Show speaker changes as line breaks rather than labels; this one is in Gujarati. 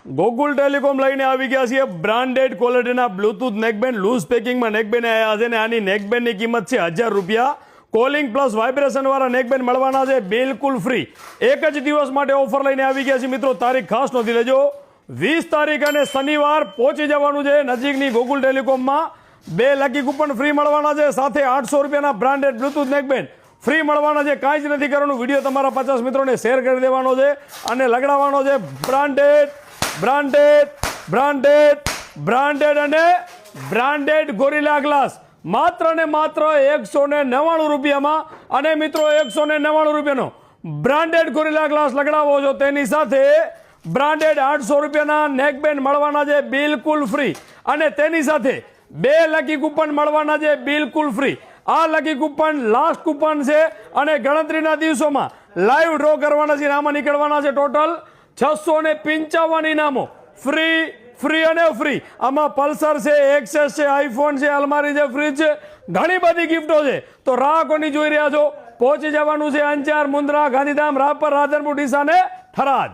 ગોકુલ ટેલિકોમ લઈને આવી ગયા છીએ બ્રાન્ડેડ ક્વોલિટીના બ્લૂટૂથ નેકબેન્ડ લૂઝ પેકિંગમાં નેકબેન્ડ આવ્યા છે ને આની નેકબેન્ડની કિંમત છે ₹1000. કોલિંગ પ્લસ વાઇબ્રેશન વાળા નેકબેન્ડ મળવાના છે બિલકુલ ફ્રી. એક જ દિવસ માટે ઓફર લઈને આવી ગયા છે મિત્રો. તારીખ ખાસ નોંધી લેજો, 20 તારીખ અને શનિવાર પહોંચી જવાનું છે નજીકની ગોકુલ ટેલિકોમમાં. 2 લકી કૂપન ફ્રી મળવાના છે, સાથે ₹800 બ્રાન્ડેડ બ્લૂટૂથ નેકબેન્ડ ફ્રી મળવાના છે. કાંઈ જ નથી કરવાનું, વિડીયો તમારા 50 મિત્રોને શેર કરી દેવાનો છે અને લગાડવાનો છે બ્રાન્ડેડ બ્રાન્ડેડ બ્રાન્ડેડ બ્રાન્ડેડ અને બ્રાન્ડેડ ગોરિલા ગ્લાસ માત્ર ને માત્ર ₹199. અને મિત્રો ₹199 બ્રાન્ડેડ ગોરિલા ગ્લાસ લગાડવો છો તેની સાથે બ્રાન્ડેડ ₹800 નેકબેન્ડ મળવાના છે બિલકુલ ફ્રી. અને તેની સાથે 2 લકી કૂપન મળવાના છે બિલકુલ ફ્રી. આ લકી કૂપન લાસ્ટ કૂપન છે અને ગણતરીના દિવસોમાં લાઈવ ડ્રો કરવાના છે. આમાં નીકળવાના છે ટોટલ 655 ઇનામો ફ્રી ફ્રી અને ફ્રી. આમાં પલ્સર છે, એક્સેસ છે, આઈફોન છે, અલમારી છે, ફ્રીજ છે, ઘણી બધી ગિફ્ટો છે. તો રાહ કોની જોઈ રહ્યા છો? પહોંચી જવાનું છે અંજાર, મુન્દ્રા, ગાંધીધામ, રાપર, રાધનપુર, ડીસા ને થરાદ.